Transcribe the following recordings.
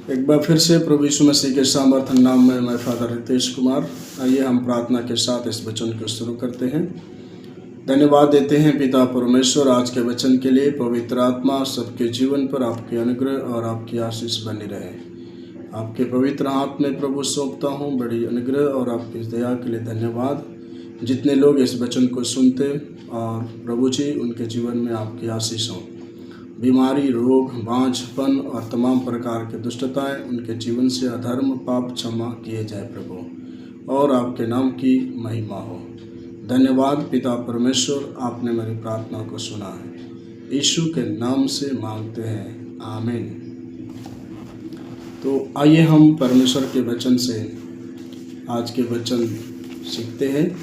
एक बार फिर से प्रभु यीशु मसीह के सामर्थ्य नाम में मैं फादर रितेश कुमार, आइए हम प्रार्थना के साथ इस वचन को शुरू करते हैं। धन्यवाद देते हैं पिता परमेश्वर आज के वचन के लिए। पवित्र आत्मा सबके जीवन पर आपके अनुग्रह और आपकी आशीष बनी रहे। आपके पवित्र हाथ में प्रभु सौंपता हूँ बड़ी अनुग्रह और आपकी दया के लिए धन्यवाद। जितने लोग इस वचन को सुनते और प्रभु जी उनके जीवन में आपकी आशीष हो। बीमारी, रोग, बांझपन और तमाम प्रकार के दुष्टताएं उनके जीवन से अधर्म पाप क्षमा किए जाए प्रभु, और आपके नाम की महिमा हो। धन्यवाद पिता परमेश्वर, आपने मेरी प्रार्थना को सुना है। यीशु के नाम से मांगते हैं, आमीन। तो आइए हम परमेश्वर के वचन से आज के वचन सीखते हैं।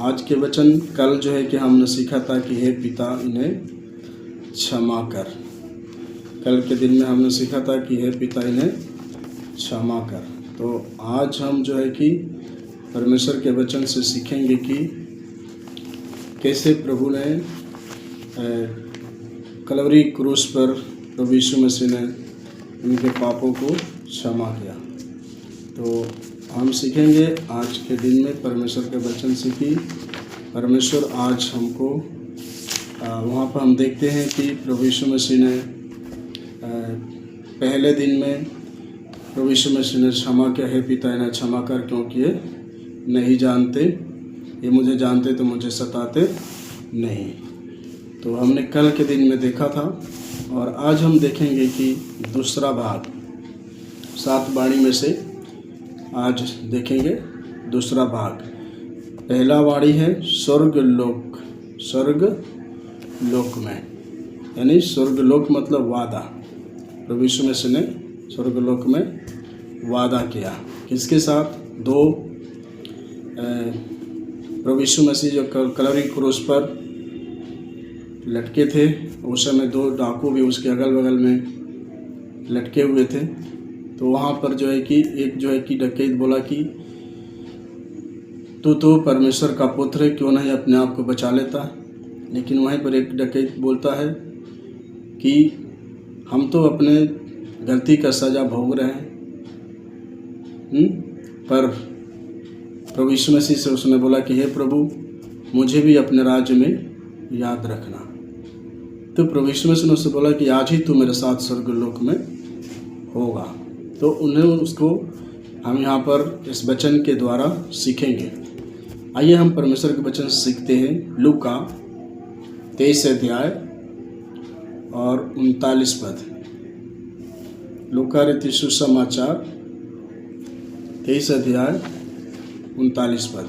आज के वचन कल जो है कि हमने सीखा था कि हे पिता इन्हें क्षमा कर। कल के दिन में हमने सीखा था कि हे पिता इन्हें क्षमा कर। तो आज हम जो है कि परमेश्वर के वचन से सीखेंगे कि कैसे प्रभु ने कलवरी क्रूस पर प्रभु यीशु मसीह ने उनके पापों को क्षमा किया। तो हम सीखेंगे आज के दिन में परमेश्वर के वचन से कि परमेश्वर आज हमको वहाँ पर हम देखते हैं कि प्रभु यीशु मसीह ने पहले दिन में प्रभु यीशु मसीह ने क्षमा किया, हे पिता इन्हें क्षमा कर क्योंकि ये नहीं जानते, ये मुझे जानते तो मुझे सताते नहीं। तो हमने कल के दिन में देखा था और आज हम देखेंगे कि दूसरा भाग 7 वाणी में से आज देखेंगे दूसरा भाग। पहला वाणी है स्वर्ग लोक में, यानी स्वर्ग लोक मतलब वादा। प्रभु यीशु मसीह ने स्वर्ग लोक में वादा किया किसके साथ? दो प्रभु यीशु मसीह जो कलवरी क्रूस पर लटके थे, उस समय 2 डाकू भी उसके अगल बगल में लटके हुए थे। तो वहाँ पर जो है कि एक जो है कि डकैत बोला कि तू तो परमेश्वर का पुत्र है, क्यों नहीं अपने आप को बचा लेता। लेकिन वहीं पर एक डकैत बोलता है कि हम तो अपने गलती का सज़ा भोग रहे हैं। पर प्रभु यीशु मसीह से उसने बोला कि हे प्रभु मुझे भी अपने राज्य में याद रखना। तो प्रभु यीशु मसीह ने उससे बोला कि आज ही तू मेरे साथ स्वर्गलोक में होगा। तो उन्हें उसको हम यहाँ पर इस वचन के द्वारा सीखेंगे। आइए हम परमेश्वर के वचन सीखते हैं। लूका 23 अध्याय और 39 पद। लूका रचित सुसमाचार 23 अध्याय 39 पद।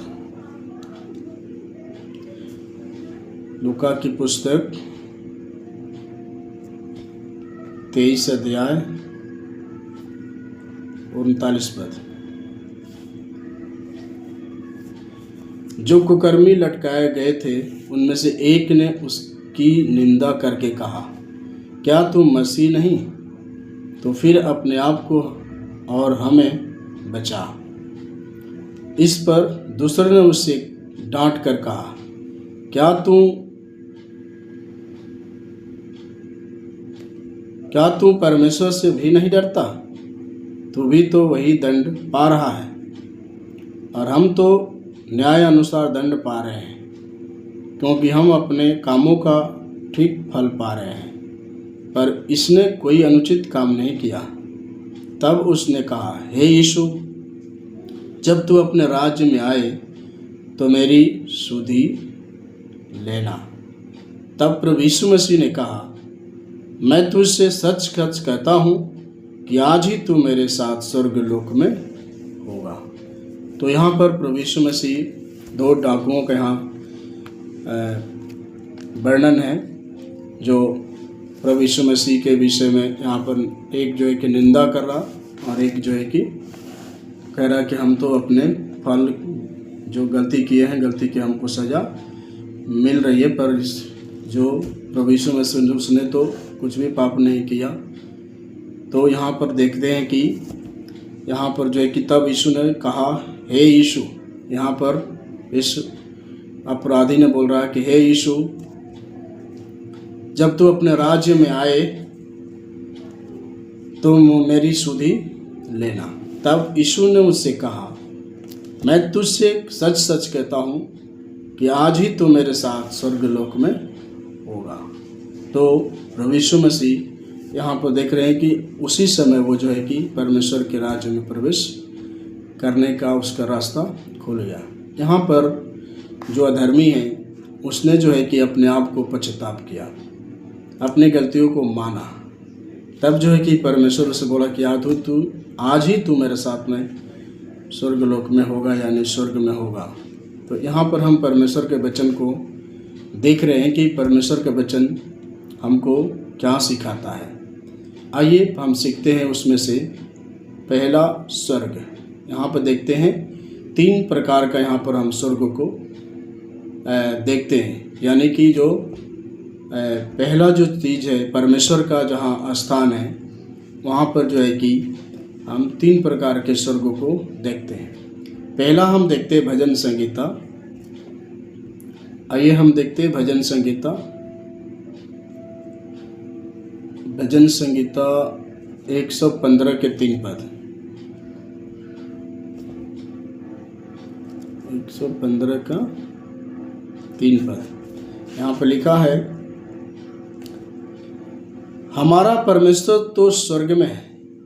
लूका की पुस्तक 23 अध्याय 39 पद। जो कुकर्मी लटकाए गए थे उनमें से एक ने उसकी निंदा करके कहा, क्या तू मसीह नहीं? तो फिर अपने आप को और हमें बचा। इस पर दूसरे ने उससे डांट कर कहा, क्या तू परमेश्वर से भी नहीं डरता? तू भी तो वही दंड पा रहा है और हम तो न्याय अनुसार दंड पा रहे हैं, क्योंकि हम अपने कामों का ठीक फल पा रहे हैं, पर इसने कोई अनुचित काम नहीं किया। तब उसने कहा, हे यीशु, जब तू अपने राज्य में आए तो मेरी सुधि लेना। तब प्रभु यीशु मसीह ने कहा, मैं तुझसे सच कहता हूँ कि आज ही तू मेरे साथ स्वर्गलोक में होगा। तो यहाँ पर प्रभु यीशु मसीह 2 डाकुओं का यहाँ वर्णन है, जो प्रभु यीशु मसीह के विषय में यहाँ पर एक जो है कि निंदा कर रहा और एक जो है कि कह रहा कि हम तो अपने फल जो गलती किए हैं, गलती की हमको सज़ा मिल रही है, पर जो प्रभु यीशु मसीह उसने तो कुछ भी पाप नहीं किया। तो यहाँ पर देखते हैं कि यहाँ पर जो है कि तब यीशु ने कहा, हे यीशु। यहाँ पर इस अपराधी ने बोल रहा है कि हे यीशु, जब तू अपने राज्य में आए तुम मेरी सुधि लेना। तब यीशु ने उससे कहा, मैं तुझसे सच सच कहता हूँ कि आज ही तू मेरे साथ स्वर्गलोक में होगा। तो प्रभु यीशु मसीह यहाँ पर देख रहे हैं कि उसी समय वो जो है कि परमेश्वर के राज्य में प्रवेश करने का उसका रास्ता खुल गया। यहाँ पर जो अधर्मी है उसने जो है कि अपने आप को पश्चाताप किया, अपनी गलतियों को माना। तब जो है कि परमेश्वर उसे बोला कि आज ही तू मेरे साथ में स्वर्गलोक में होगा, यानी स्वर्ग में होगा। तो यहाँ पर हम परमेश्वर के वचन को देख रहे हैं कि परमेश्वर का वचन हमको क्या सिखाता है। आइए हम सीखते हैं उसमें से। पहला स्वर्ग, यहाँ पर देखते हैं 3 प्रकार का यहाँ पर हम स्वर्ग को देखते हैं। यानी कि जो पहला जो चीज़ है परमेश्वर का जहाँ स्थान है, वहाँ पर जो है कि हम 3 प्रकार के स्वर्ग को देखते हैं। पहला हम देखते हैं भजन संगीता। आइए हम देखते हैं भजन संगीता। भजन संगीता 115 के 3 पद। 115 का 3 पद यहाँ पर लिखा है, हमारा परमेश्वर तो स्वर्ग में है,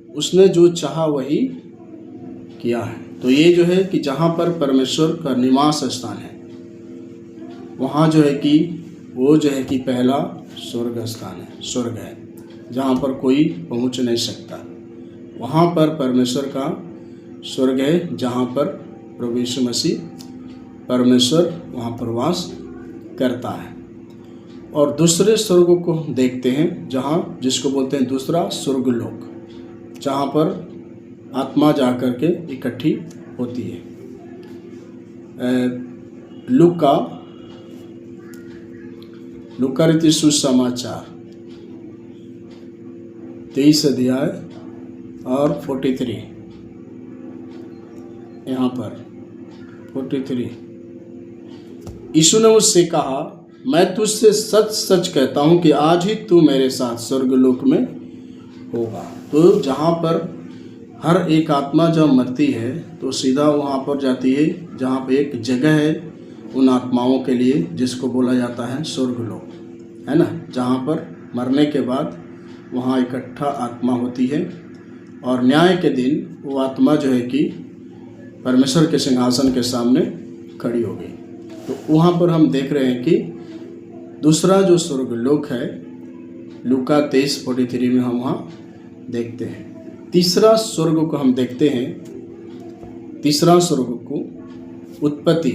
उसने जो चाहा वही किया है। तो ये जो है कि जहाँ पर परमेश्वर का निवास स्थान है, वहाँ जो है कि वो जो है कि पहला स्वर्ग स्थान है, स्वर्ग है, जहाँ पर कोई पहुँच नहीं सकता। वहाँ पर परमेश्वर का स्वर्ग है, जहाँ पर प्रभु यीशु मसीह परमेश्वर वहाँ पर वास करता है। और दूसरे स्वर्ग को देखते हैं, जहाँ जिसको बोलते हैं दूसरा स्वर्गलोक, जहाँ पर आत्मा जा कर के इकट्ठी होती है। लूका रीति सुसमाचार 23 अध्याय और 43, यहाँ पर 43, यीशु ने उससे कहा, मैं तुझसे सच सच कहता हूँ कि आज ही तू मेरे साथ स्वर्गलोक में होगा। तो जहाँ पर हर एक आत्मा जब मरती है तो सीधा वहाँ पर जाती है, जहाँ पे एक जगह है उन आत्माओं के लिए, जिसको बोला जाता है स्वर्गलोक, है ना। जहाँ पर मरने के बाद वहाँ इकट्ठा आत्मा होती है, और न्याय के दिन वो आत्मा जो है कि परमेश्वर के सिंहासन के सामने खड़ी हो गई। तो वहाँ पर हम देख रहे हैं कि दूसरा जो स्वर्गलोक है, लूका 23:43 में हम वहाँ देखते हैं। तीसरा स्वर्ग को हम देखते हैं। तीसरा स्वर्ग को उत्पत्ति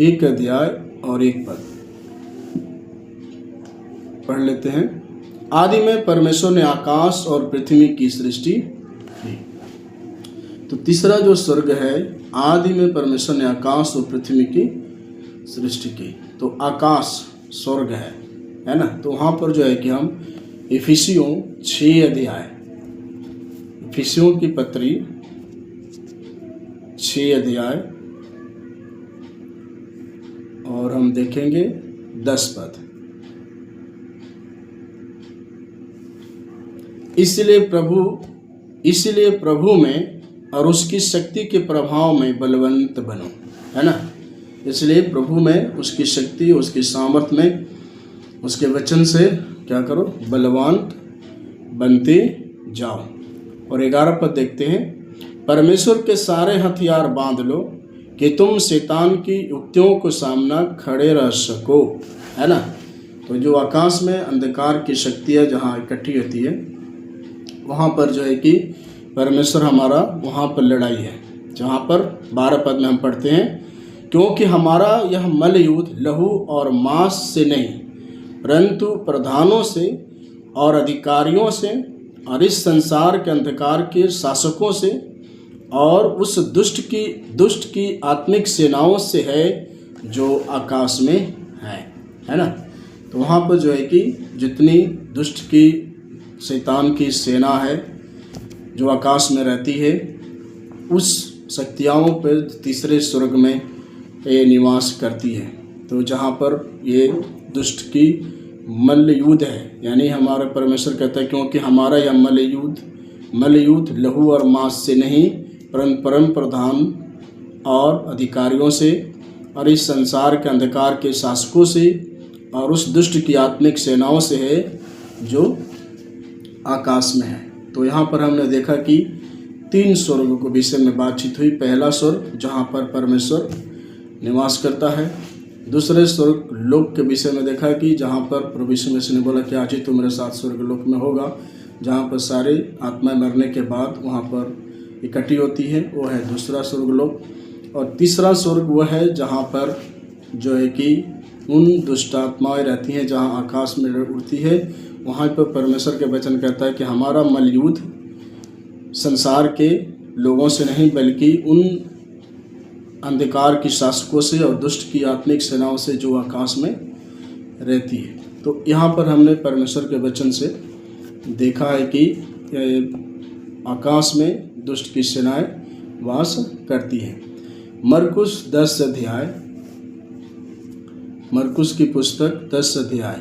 1 अध्याय और 1 पद पढ़ लेते हैं। आदि में परमेश्वर ने आकाश और पृथ्वी की सृष्टि की। तो तीसरा जो स्वर्ग है, आदि में परमेश्वर ने आकाश और पृथ्वी की सृष्टि की। तो आकाश स्वर्ग है ना। तो वहाँ पर जो है कि हम इफिसियों 6 अध्याय, इफिसियों की पत्री 6 अध्याय और हम देखेंगे 10 पद। इसलिए प्रभु में और उसकी शक्ति के प्रभाव में बलवंत बनो, है ना। इसलिए प्रभु में, उसकी शक्ति, उसकी सामर्थ्य में, उसके वचन से क्या करो, बलवंत बनते जाओ। और 11 पद देखते हैं, परमेश्वर के सारे हथियार बांध लो कि तुम शैतान की युक्तियों को सामना खड़े रह सको, है ना। तो जो आकाश में अंधकार की शक्तियाँ जहाँ इकट्ठी होती है, वहाँ पर जो है कि परमेश्वर हमारा वहाँ पर लड़ाई है। जहाँ पर 12 पद में हम पढ़ते हैं, क्योंकि हमारा यह मल युद्ध लहू और मांस से नहीं, परंतु प्रधानों से और अधिकारियों से और इस संसार के अंधकार के शासकों से और उस दुष्ट की आत्मिक सेनाओं से है जो आकाश में है ना। तो वहाँ पर जो है कि जितनी दुष्ट की, शैतान की सेना है जो आकाश में रहती है, उस शक्तियों पर तीसरे स्वर्ग में ये निवास करती है। तो जहाँ पर ये दुष्ट की मल्लयुद्ध है, यानी हमारा परमेश्वर कहता है क्योंकि हमारा यह मल्लयुद्ध लहू और मांस से नहीं परम प्रधान और अधिकारियों से और इस संसार के अंधकार के शासकों से और उस दुष्ट की आत्मिक सेनाओं से है जो आकाश में है। तो यहाँ पर हमने देखा कि 3 स्वर्ग को विषय में बातचीत हुई। पहला स्वर्ग जहाँ पर परमेश्वर निवास करता है। दूसरे स्वर्ग लोक के विषय में देखा कि जहाँ पर प्रभु यीशु मसीह ने बोला कि आज ही तो मेरे साथ स्वर्ग लोक में होगा, जहाँ पर सारे आत्माएं मरने के बाद वहाँ पर इकट्ठी होती है, वो है दूसरा स्वर्ग लोक। और तीसरा स्वर्ग वह है जहाँ पर जो है कि उन दुष्ट आत्माएँ रहती हैं, जहाँ आकाश में उड़ती है। वहाँ पर परमेश्वर के वचन कहता है कि हमारा मल्लयुद्ध संसार के लोगों से नहीं बल्कि उन अंधकार की शासकों से और दुष्ट की आत्मिक सेनाओं से जो आकाश में रहती है। तो यहाँ पर हमने परमेश्वर के वचन से देखा है कि आकाश में दुष्ट की सेनाएं वास करती हैं। मरकुस 10 अध्याय, मरकुस की पुस्तक 10 अध्याय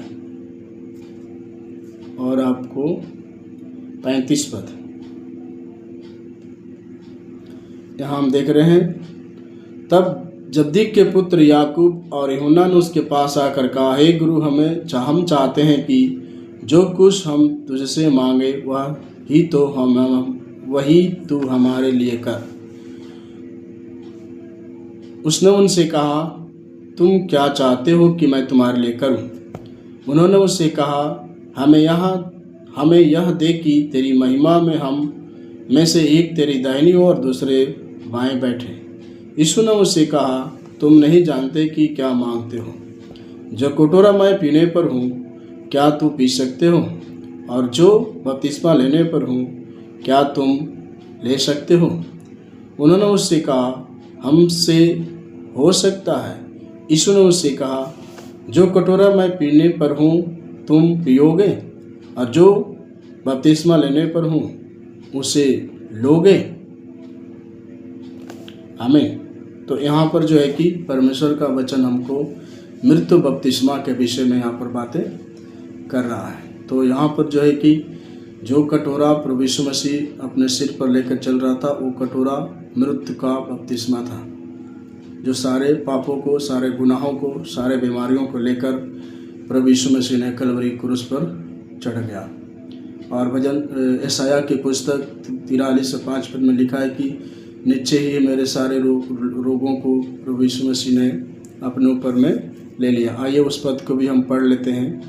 और आपको 35 पद, यहाँ हम देख रहे हैं। तब जब्दी के पुत्र याकूब और यूहन्ना ने उसके पास आकर कहा, हे गुरु, हम चाहते हैं कि जो कुछ हम तुझसे मांगे वही तू हमारे लिए कर। उसने उनसे कहा, तुम क्या चाहते हो कि मैं तुम्हारे लिए करूं? उन्होंने उससे कहा, हमें यह दे कि तेरी महिमा में हम में से एक तेरी दाहिनी और दूसरे बाएं बैठे। यीशु ने उससे कहा, तुम नहीं जानते कि क्या मांगते हो। जो कटोरा मैं पीने पर हूँ क्या तू पी सकते हो, और जो बपतिस्मा लेने पर हूँ क्या तुम ले सकते हो? उन्होंने उससे कहा, हमसे हो सकता है। यीशु ने उससे कहा, जो कटोरा मैं पीने पर हूँ तुम पियोगे, और जो बपतिस्मा लेने पर हूँ उसे लोगे। आमीन। तो यहाँ पर जो है कि परमेश्वर का वचन हमको मृत्यु बपतिस्मा के विषय में यहाँ पर बातें कर रहा है। तो यहाँ पर जो है कि जो कटोरा प्रभु यीशु मसीह अपने सिर पर लेकर चल रहा था, वो कटोरा मृत्यु का बपतिस्मा था, जो सारे पापों को, सारे गुनाहों को, सारे बीमारियों को लेकर प्रभु यीशु मसीह ने कलवरी क्रूस पर चढ़ गया। और भजन यशायाह की पुस्तक 43:5 पद में लिखा है कि निश्चय ही मेरे सारे रोगों को प्रभु यीशु मसीह ने अपने ऊपर में ले लिया। आइए उस पद को भी हम पढ़ लेते हैं।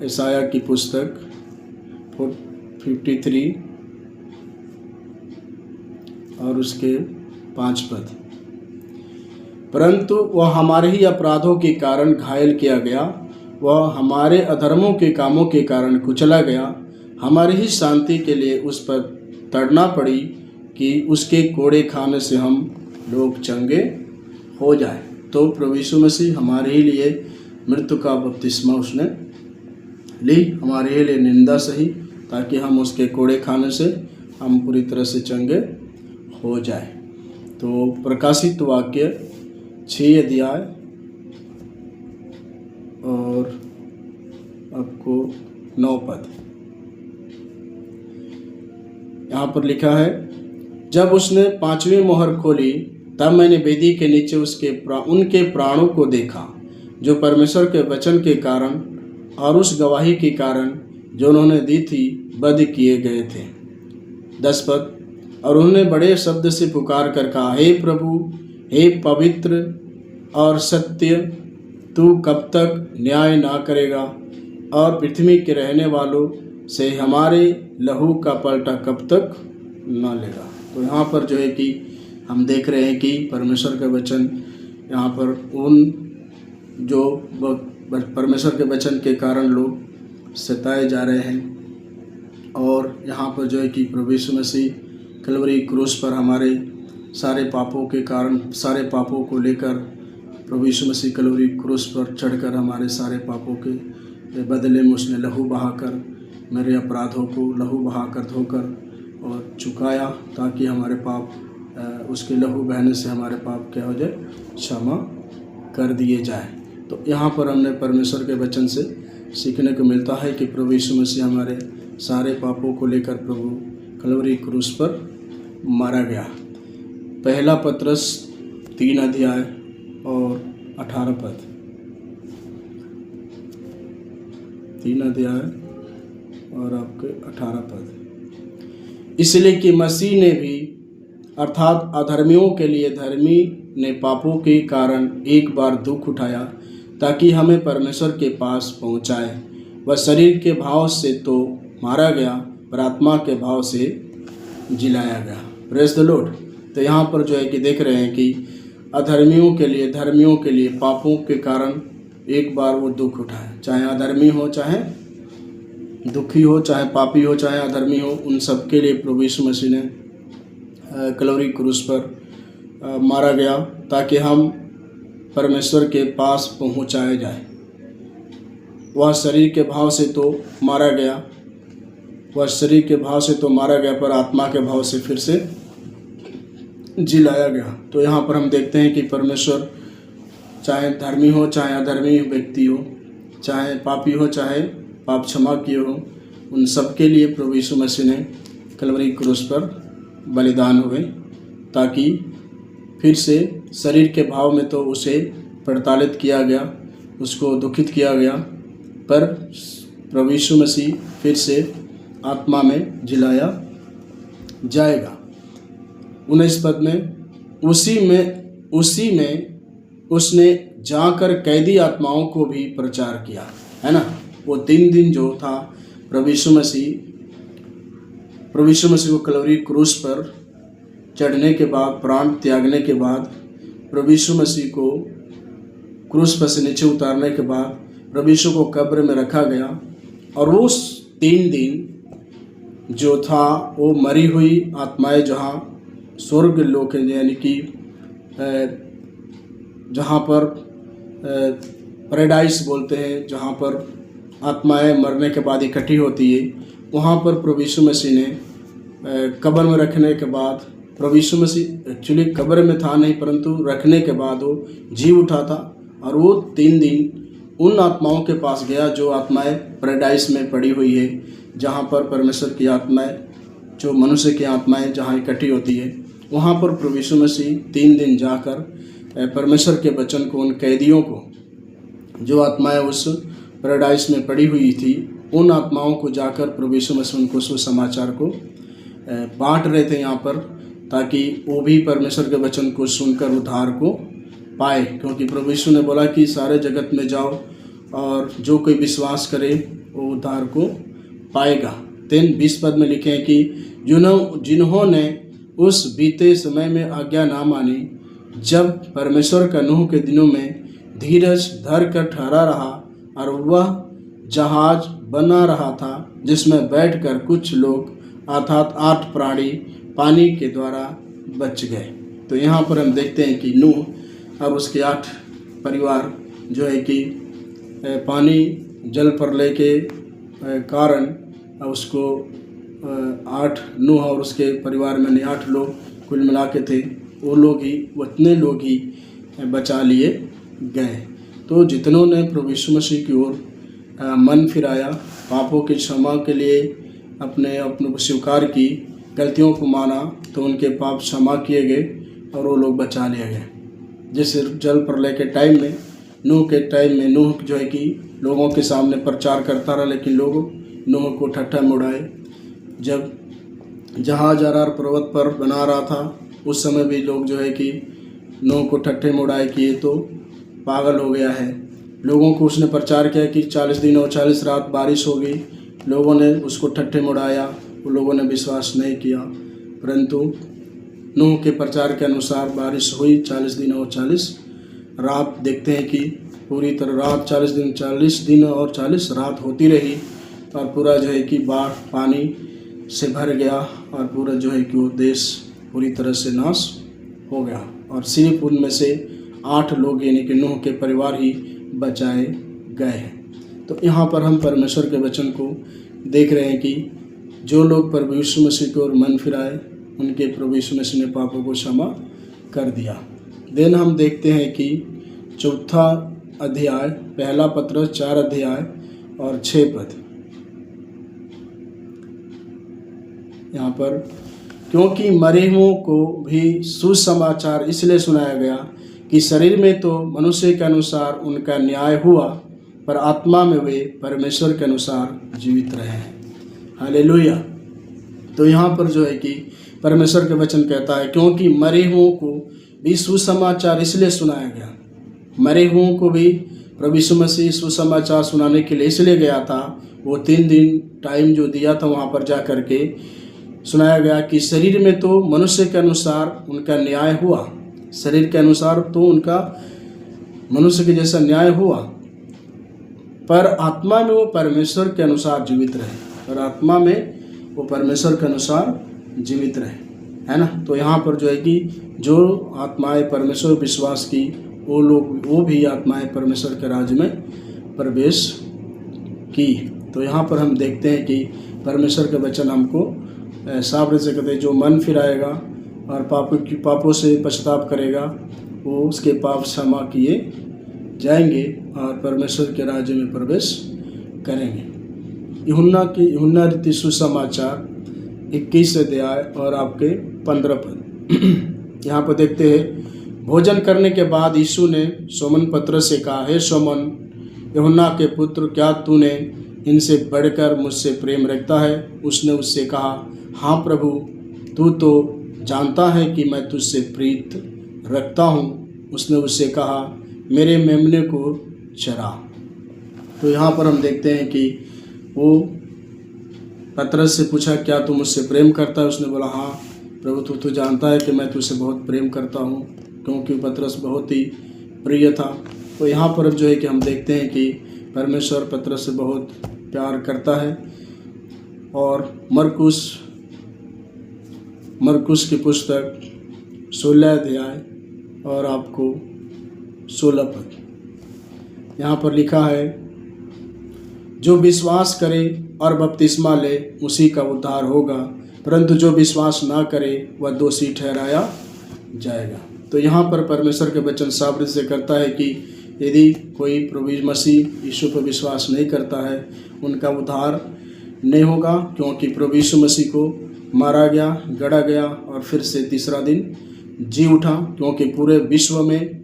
यशायाह की पुस्तक 53 और उसके 5 पद। परंतु वह हमारे ही अपराधों के कारण घायल किया गया, वह हमारे अधर्मों के कामों के कारण कुचला गया, हमारी ही शांति के लिए उस पर तड़ना पड़ी कि उसके कोड़े खाने से हम लोग चंगे हो जाए। तो प्रभु यीशु मसीह हमारे ही लिए मृत्यु का बपतिस्मा उसने ली, हमारे ही लिए निंदा सही, ताकि हम उसके कोड़े खाने से हम पूरी तरह से चंगे हो जाए। तो प्रकाशित वाक्य 6 अध्याय और आपको 9 पद, यहाँ पर लिखा है, जब उसने 5वीं मोहर खोली तब मैंने वेदी के नीचे उनके प्राणों को देखा, जो परमेश्वर के वचन के कारण और उस गवाही के कारण जो उन्होंने दी थी वध किए गए थे। 10 पद, और उन्होंने बड़े शब्द से पुकार कर कहा, हे प्रभु, हे पवित्र और सत्य, तू कब तक न्याय ना करेगा और पृथ्वी के रहने वालों से हमारे लहू का पलटा कब तक ना लेगा। तो यहाँ पर जो है कि हम देख रहे हैं कि परमेश्वर का वचन यहाँ पर उन जो परमेश्वर के वचन के कारण लोग सताए जा रहे हैं, और यहाँ पर जो है कि प्रभु यीशु मसीह कलवरी क्रूस पर हमारे सारे पापों के कारण, सारे पापों को लेकर प्रभु यीशु मसीह कलवरी क्रूस पर चढ़कर हमारे सारे पापों के बदले में उसने लहू बहाकर मेरे अपराधों को लहू बहाकर धोकर और चुकाया, ताकि हमारे पाप उसके लहू बहने से हमारे पाप क्या हो जाए, क्षमा कर दिए जाए। तो यहाँ पर हमने परमेश्वर के वचन से सीखने को मिलता है कि प्रभु यीशु मसीह हमारे सारे पापों को लेकर प्रभु कलवरी क्रूस पर मारा गया। पहला पत्रस 3 अध्याय और 18 पद। 3 अध्याय और आपके 18 पद। इसलिए कि मसीह ने भी अर्थात अधर्मियों के लिए धर्मी ने पापों के कारण एक बार दुख उठाया ताकि हमें परमेश्वर के पास पहुंचाए। वह शरीर के भाव से तो मारा गया पर आत्मा के भाव से जिलाया गया। Praise the Lord. तो यहाँ पर जो है कि देख रहे हैं कि अधर्मियों के लिए धर्मियों के लिए पापों के कारण एक बार वो दुख उठाए, चाहे अधर्मी हो, चाहे दुखी हो, चाहे पापी हो, चाहे अधर्मी हो, उन सब के लिए प्रभु यीशु मसीह ने कलवरी क्रूस पर मारा गया ताकि हम परमेश्वर के पास पहुँचाए जाए। वह शरीर के भाव से तो मारा गया, वह शरीर के भाव से तो मारा गया पर आत्मा के भाव से फिर से जिलाया गया। तो यहाँ पर हम देखते हैं कि परमेश्वर चाहे धर्मी हो, चाहे अधर्मी व्यक्ति हो, चाहे पापी हो, चाहे पाप क्षमा किए हो, उन सब के लिए प्रभु यीशु मसीह ने कलवरी क्रूस पर बलिदान हुए ताकि फिर से शरीर के भाव में तो उसे प्रताड़ित किया गया, उसको दुखित किया गया, पर प्रभु यीशु मसीह फिर से आत्मा में जिलाया जाएगा। 19 पद में उसी में उसने जाकर कैदी आत्माओं को भी प्रचार किया, है ना। वो 3 दिन जो था प्रभु यीशु मसीह को कलवरी क्रूस पर चढ़ने के बाद, प्राण त्यागने के बाद, प्रभु यीशु मसीह को क्रूस पर से नीचे उतारने के बाद प्रभु यीशु को कब्र में रखा गया। और वो 3 दिन जो था वो मरी हुई आत्माएं जहाँ स्वर्ग लोक है, यानी कि जहाँ पर पैराडाइस बोलते हैं, जहाँ पर आत्माएं मरने के बाद इकट्ठी होती है, वहाँ पर प्रभु यीशु मसीह ने कब्र में रखने के बाद, प्रभु यीशु मसीह एक्चुअली कब्र में था नहीं, परंतु रखने के बाद वो जी उठा था। और वो 3 दिन उन आत्माओं के पास गया जो आत्माएं पैराडाइस में पड़ी हुई है, जहाँ पर परमेश्वर की आत्माएं, जो मनुष्य की आत्माएं जहाँ इकट्ठी होती है, वहाँ पर प्रभु यीशु मसीह 3 दिन जाकर परमेश्वर के वचन को, उन कैदियों को, जो आत्माएं उस पैराडाइस में पड़ी हुई थी, उन आत्माओं को जाकर प्रभु यीशु मसीह उनको सुसमाचार को बांट रहे थे यहाँ पर, ताकि वो भी परमेश्वर के वचन को सुनकर उद्धार को पाए। क्योंकि प्रभु यीशु ने बोला कि सारे जगत में जाओ और जो कोई विश्वास करे वो उद्धार को पाएगा। 20 पद में लिखे हैं कि जिन्होंने उस बीते समय में आज्ञा ना मानी, जब परमेश्वर का नूह के दिनों में धीरज धर कर ठहरा रहा और वह जहाज बना रहा था जिसमें बैठकर कुछ लोग अर्थात 8 प्राणी पानी के द्वारा बच गए। तो यहाँ पर हम देखते हैं कि नूह और उसके 8 परिवार जो है कि पानी जल प्रलय के कारण उसको 8 नूह और उसके परिवार में 8 लोग कुल मिला के थे, वो लोग ही, उतने लोग ही बचा लिए गए। तो जितनों ने प्रभु यीशु मसीह की ओर मन फिराया, पापों की क्षमा के लिए अपने को स्वीकार की, गलतियों को माना, तो उनके पाप क्षमा किए गए और वो लोग बचा लिए गए। जैसे जल प्रलय के टाइम में, नूह के टाइम में, नूह जो है कि लोगों के सामने प्रचार करता रहा, लेकिन लोग नूह को ठट्ठा मुड़ाए। जब जहाज अरार पर्वत पर बना रहा था, उस समय भी लोग जो है कि नूह को ठट्ठे मुड़ाए किए तो पागल हो गया है। लोगों को उसने प्रचार किया कि 40 दिन और 40 रात बारिश होगी, लोगों ने उसको ठट्ठे मुड़ाया, वो लोगों ने विश्वास नहीं किया। परंतु नूह के प्रचार के अनुसार बारिश हुई 40 दिन और 40 रात। देखते हैं कि पूरी तरह रात 40 दिन और 40 रात होती रही और पूरा जो है कि बाढ़ पानी से भर गया और पूरा जो है कि वो देश पूरी तरह से नाश हो गया। और सिर्फ उनमें से 8 लोग यानी कि नूह के परिवार ही बचाए गए हैं। तो यहाँ पर हम परमेश्वर के वचन को देख रहे हैं कि जो लोग प्रभु यीशु मसीह की ओर मन फिराए, उनके प्रभु यीशु मसीह ने पापों को क्षमा कर दिया। देन हम देखते हैं कि 4 अध्याय, पहला पत्रस 4 अध्याय और 6 पद। यहाँ पर क्योंकि मरे हुओं को भी सुसमाचार इसलिए सुनाया गया कि शरीर में तो मनुष्य के अनुसार उनका न्याय हुआ, पर आत्मा में वे परमेश्वर के अनुसार जीवित रहे हैं। हालेलुया। तो यहाँ पर जो है कि परमेश्वर के वचन कहता है क्योंकि मरे हुओं को भी सुसमाचार इसलिए सुनाया गया। मरे हुओं को भी प्रभु यीशु मसीह सुसमाचार सुनाने के लिए इसलिए गया था। वो 3 दिन टाइम जो दिया था वहाँ पर जा कर के सुनाया गया कि शरीर में तो मनुष्य के अनुसार उनका न्याय हुआ, शरीर के अनुसार तो उनका मनुष्य के जैसा न्याय हुआ, पर आत्मा में वो परमेश्वर के अनुसार जीवित रहे, पर आत्मा में वो परमेश्वर के अनुसार जीवित रहे, है ना। तो यहाँ पर जो है कि जो आत्माएं परमेश्वर विश्वास की वो भी आत्माएं परमेश्वर के राज्य में प्रवेश की। तो यहाँ पर हम देखते हैं कि परमेश्वर के वचन हमको साफ रूप से कहते हैं जो मन फिराएगा और पापों से पश्चाताप करेगा वो उसके पाप क्षमा किए जाएंगे और परमेश्वर के राज्य में प्रवेश करेंगे। यूहन्ना रीति सुसमाचार 21 अध्याय और आपके 15 पद। यहाँ पर देखते हैं भोजन करने के बाद यीशु ने शमौन पतरस से कहा, हे शमौन यूहन्ना के पुत्र, क्या तूने इनसे बढ़कर मुझसे प्रेम रखता है? उसने उससे कहा, हाँ प्रभु, तू तो जानता है कि मैं तुझसे प्रीत रखता हूँ। उसने उससे कहा, मेरे मेमने को चरा। तो यहाँ पर हम देखते हैं कि वो पतरस से पूछा, क्या तू मुझसे प्रेम करता है? उसने बोला, हाँ प्रभु, तू तो जानता है कि मैं तुझसे बहुत प्रेम करता हूँ, क्योंकि पतरस बहुत ही प्रिय था। तो यहाँ पर जो है कि हम देखते हैं कि परमेश्वर पतरस से बहुत प्यार करता है। और मरकुस की पुस्तक 16 अध्याय और आपको 16 पद, यहाँ पर लिखा है, जो विश्वास करे और बपतिस्मा ले उसी का उद्धार होगा, परंतु जो विश्वास ना करे वह दोषी ठहराया जाएगा। तो यहाँ पर परमेश्वर के वचन साफ रूप से करता है कि यदि कोई प्रभु मसीह यीशु पर विश्वास नहीं करता है उनका उद्धार नहीं होगा, क्योंकि प्रभु यीशु मसीह को मारा गया, गड़ा गया और फिर से तीसरा दिन जी उठा। क्योंकि पूरे विश्व में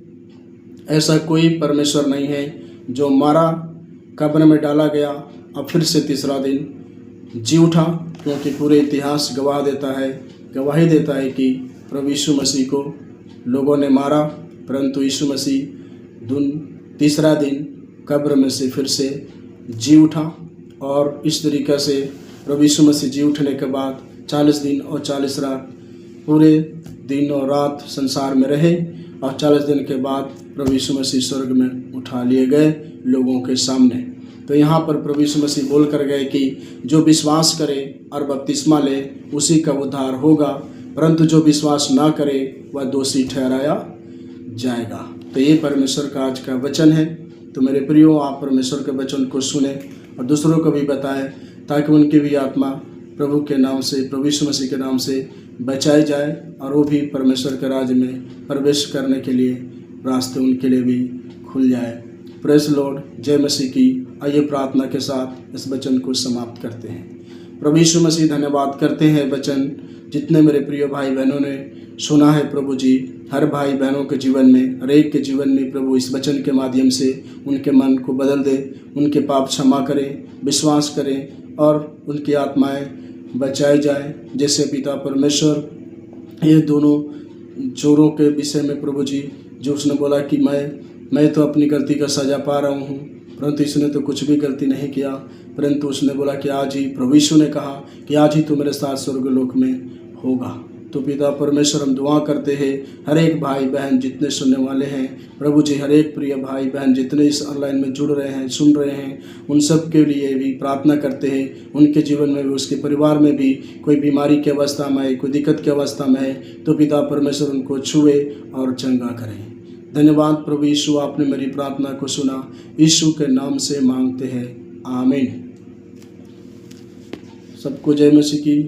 ऐसा कोई परमेश्वर नहीं है जो मारा, कब्र में डाला गया और फिर से तीसरा दिन जी उठा, क्योंकि पूरे इतिहास गवाही देता है कि प्रभु यीशु मसीह को लोगों ने मारा, परंतु यीशु मसीह तीसरा दिन कब्र में से फिर से जी उठा। और इस तरीक़े से प्रभु यीशु मसीह जी उठने के बाद 40 दिन और 40 रात पूरे दिन और रात संसार में रहे, और 40 दिन के बाद प्रभु यीशु मसीह स्वर्ग में उठा लिए गए लोगों के सामने। तो यहाँ पर प्रभु यीशु मसीह बोल कर गए कि जो विश्वास करे और बपतिस्मा ले उसी का उद्धार होगा, परंतु जो विश्वास ना करे वह दोषी ठहराया जाएगा। तो ये परमेश्वर का आज का वचन है। तो मेरे प्रियो, आप परमेश्वर के वचन को सुने और दूसरों को भी बताएं, ताकि उनकी भी आत्मा प्रभु के नाम से, प्रभु यीशु मसीह के नाम से बचाई जाए और वो भी परमेश्वर के राज्य में प्रवेश करने के लिए रास्ते उनके लिए भी खुल जाए। प्रेज़ लॉर्ड, जय मसीह की। आइए प्रार्थना के साथ इस वचन को समाप्त करते हैं। प्रभु यीशु मसीह, धन्यवाद करते हैं वचन जितने मेरे प्रिय भाई बहनों ने सुना है प्रभु जी, हर भाई बहनों के जीवन में, हर एक के जीवन में प्रभु इस वचन के माध्यम से उनके मन को बदल दे, उनके पाप क्षमा करें, विश्वास करें और उनकी आत्माएं बचाई जाए। जैसे पिता परमेश्वर ये दोनों चोरों के विषय में प्रभु जी, जो उसने बोला कि मैं तो अपनी गलती का सज़ा पा रहा हूँ, परंतु इसने तो कुछ भी गलती नहीं किया, परंतु उसने बोला कि आज ही, प्रभु यीशु ने कहा कि आज ही तू मेरे साथ स्वर्गलोक में होगा। तो पिता परमेश्वर, हम दुआ करते हैं हर एक भाई बहन जितने सुनने वाले हैं प्रभु जी, हर एक प्रिय भाई बहन जितने इस ऑनलाइन में जुड़ रहे हैं, सुन रहे हैं, उन सब के लिए भी प्रार्थना करते हैं। उनके जीवन में भी, उसके परिवार में भी कोई बीमारी की अवस्था में है, कोई दिक्कत की अवस्था में है, तो पिता परमेश्वर उनको छुए और चंगा करें। धन्यवाद प्रभु यीशु, आपने मेरी प्रार्थना को सुना। यीशु के नाम से मांगते हैं, आमीन। सबको जय मसीह की।